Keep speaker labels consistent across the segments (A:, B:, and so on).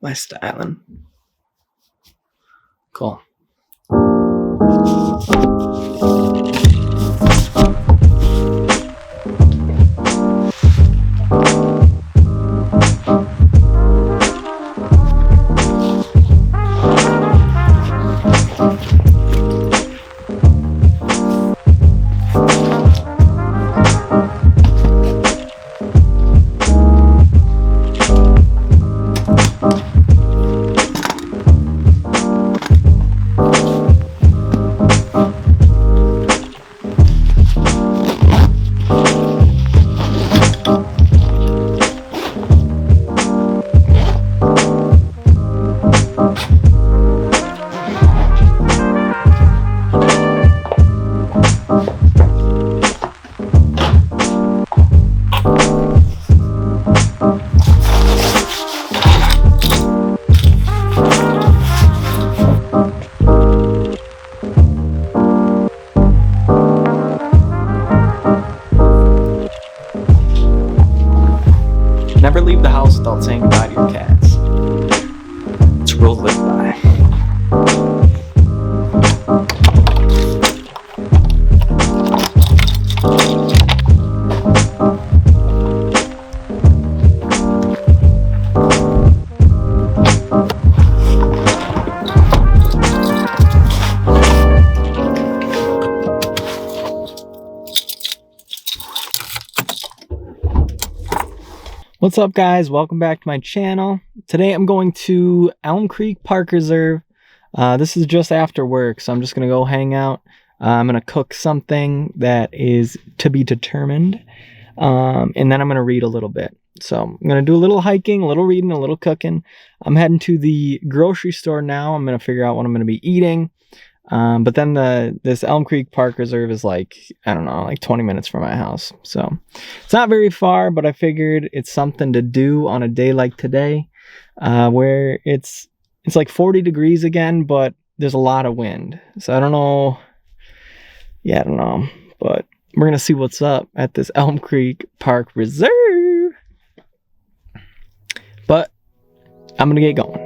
A: my styling. Cool. Never leave the house without saying goodbye to your cats. It's a rule to live by. What's up, guys? Welcome back to my channel. Today I'm going to Elm Creek Park Reserve. This is just after work, so I'm just gonna go hang out. I'm gonna cook something that is to be determined, and then I'm gonna read a little bit. So I'm gonna do a little hiking, a little reading, a little cooking. I'm heading to the grocery store now. I'm gonna figure out what I'm gonna be eating. But then this Elm Creek Park Reserve is like, I don't know, like 20 minutes from my house. So it's not very far, but I figured it's something to do on a day like today, where it's like 40 degrees again, but there's a lot of wind. So I don't know. Yeah, I don't know. But we're going to see what's up at this Elm Creek Park Reserve. But I'm going to get going.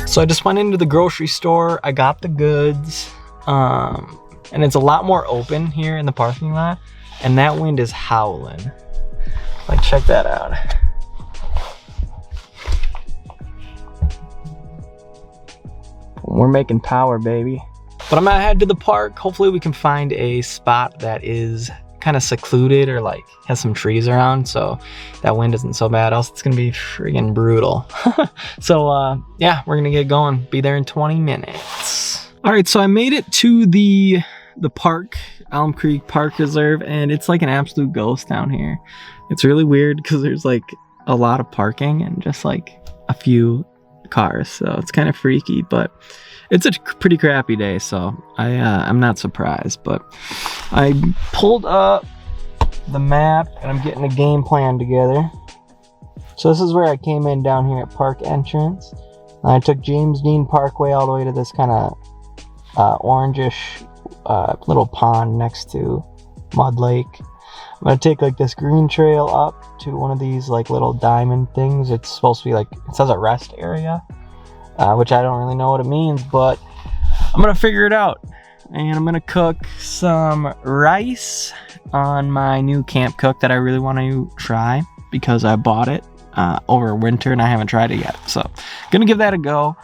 A: So I just went into the grocery store, I got the goods, and it's a lot more open here in the parking lot, and that wind is howling. Like, check that out. We're making power, baby. But I'm gonna head to the park. Hopefully we can find a spot that is kind of secluded or like has some trees around, so that wind isn't so bad, else it's gonna be friggin' brutal. So yeah, we're gonna get going. Be there in 20 minutes. All right, so I made it to the park, Elm Creek Park Reserve, and it's like an absolute ghost down here. It's really weird because there's like a lot of parking and just like a few cars, so it's kind of freaky, but it's a pretty crappy day, so I'm not surprised. But I pulled up the map and I'm getting a game plan together. So this is where I came in down here at Park Entrance. I took James Dean Parkway all the way to this kind of orangish little pond next to Mud Lake. I'm gonna take like this green trail up to one of these like little diamond things. It's supposed to be like, it says a rest area, which I don't really know what it means, but I'm gonna figure it out. And I'm gonna cook some rice on my new camp cook that I really want to try because I bought it over winter and I haven't tried it yet. So gonna give that a go.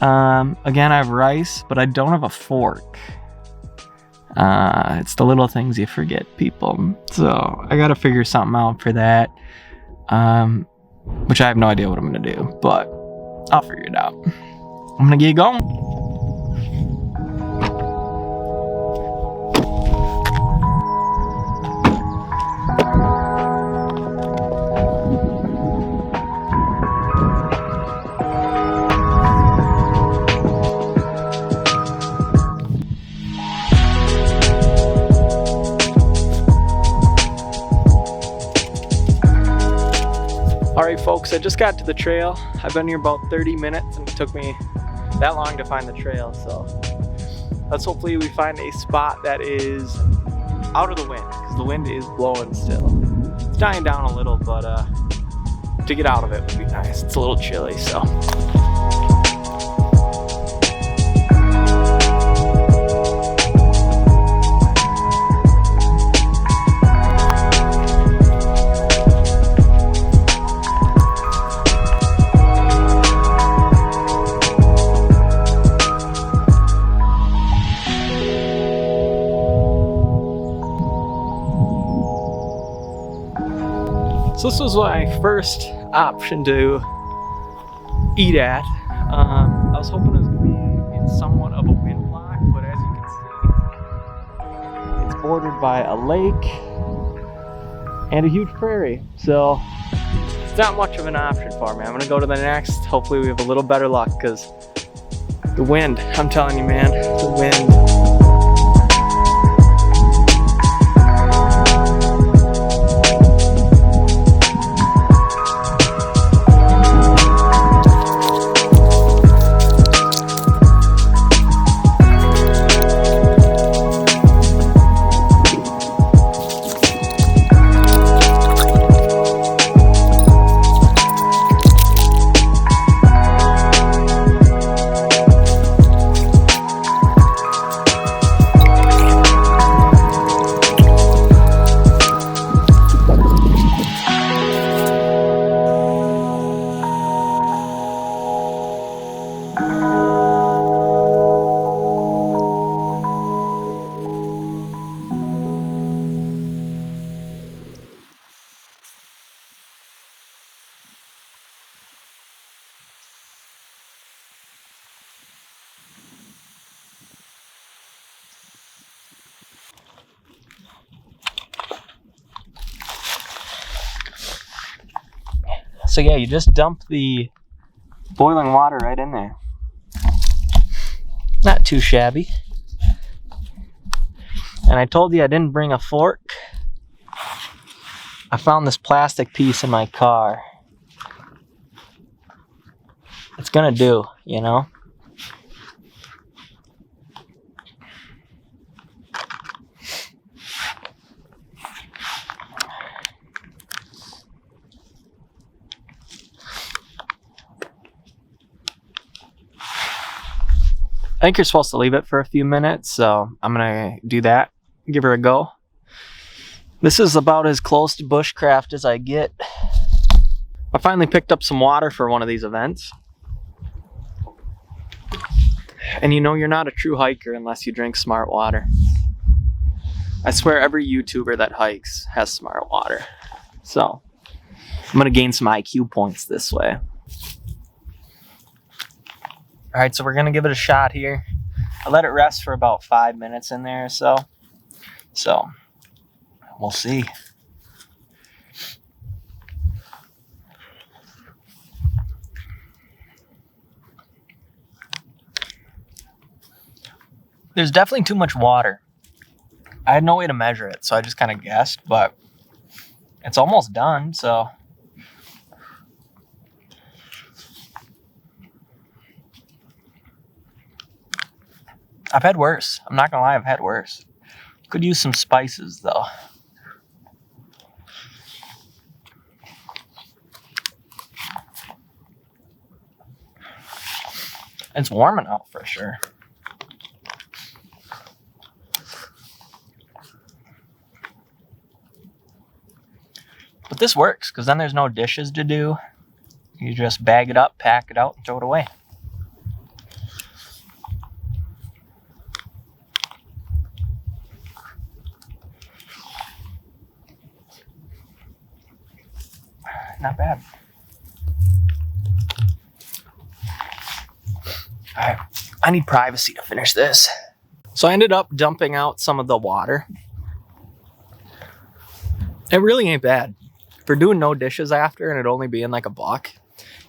A: Again, I have rice, but I don't have a fork. It's the little things you forget, people. So I gotta figure something out for that, which I have no idea what I'm gonna do, but I'll figure it out. I'm gonna get going. All right, folks, I just got to the trail. I've been here about 30 minutes and it took me that long to find the trail. So let's hopefully we find a spot that is out of the wind, because the wind is blowing still. It's dying down a little, but to get out of it would be nice. It's a little chilly, so. So this was my first option to eat at. I was hoping it was going to be in somewhat of a wind block, but as you can see, it's bordered by a lake and a huge prairie. So it's not much of an option for me. I'm going to go to the next. Hopefully we have a little better luck, because the wind, I'm telling you, man, the wind. So yeah, you just dump the boiling water right in there. Not too shabby. And I told you I didn't bring a fork. I found this plastic piece in my car. It's gonna do, you know? I think you're supposed to leave it for a few minutes, so I'm gonna do that, give her a go. This is about as close to bushcraft as I get. I finally picked up some water for one of these events. And you know you're not a true hiker unless you drink smart water. I swear every YouTuber that hikes has smart water. So I'm gonna gain some IQ points this way. All right, so we're gonna give it a shot here. I let it rest for about 5 minutes in there or so. So we'll see. There's definitely too much water. I had no way to measure it, so I just kind of guessed, but it's almost done, so. I've had worse. I'm not gonna lie, I've had worse. Could use some spices though. It's warming out for sure. But this works, because then there's no dishes to do. You just bag it up, pack it out, and throw it away. Not bad. All right, I need privacy to finish this. So I ended up dumping out some of the water. It really ain't bad. For doing no dishes after and it only being like $1,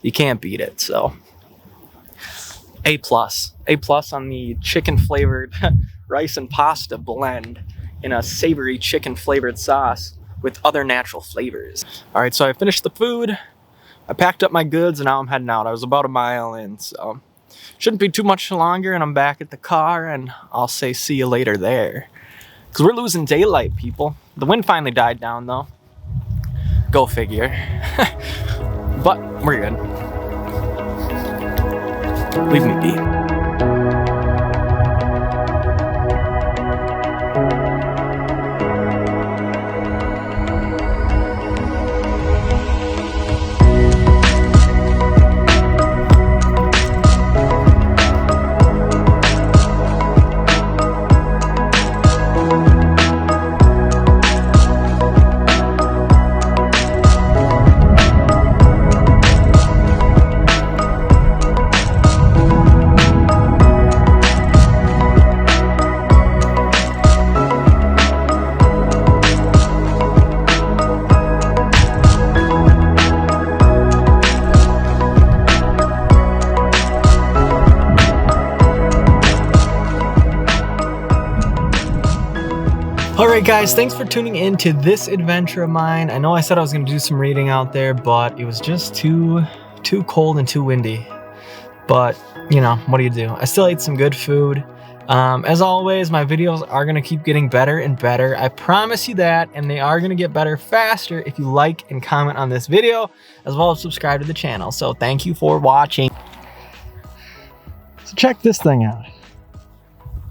A: you can't beat it, so. A+. A+ on the chicken flavored rice and pasta blend in a savory chicken flavored sauce with other natural flavors. All right, so I finished the food. I packed up my goods and now I'm heading out. I was about a mile in, so shouldn't be too much longer, and I'm back at the car, and I'll say see you later there. Because we're losing daylight, people. The wind finally died down, though. Go figure. But we're good. Leave me be. Alright guys, thanks for tuning in to this adventure of mine. I know I said I was going to do some reading out there, but it was just too cold and too windy. But, you know, what do you do? I still ate some good food. As always, my videos are going to keep getting better and better. I promise you that, and they are going to get better faster if you like and comment on this video, as well as subscribe to the channel. So thank you for watching. So check this thing out.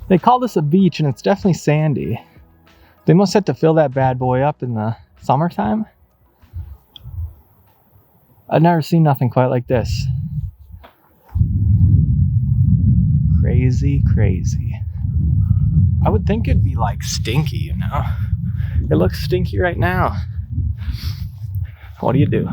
A: They call this a beach, and it's definitely sandy. They must have to fill that bad boy up in the summertime. I've never seen nothing quite like this. Crazy, crazy. I would think it'd be like stinky, you know? It looks stinky right now. What do you do?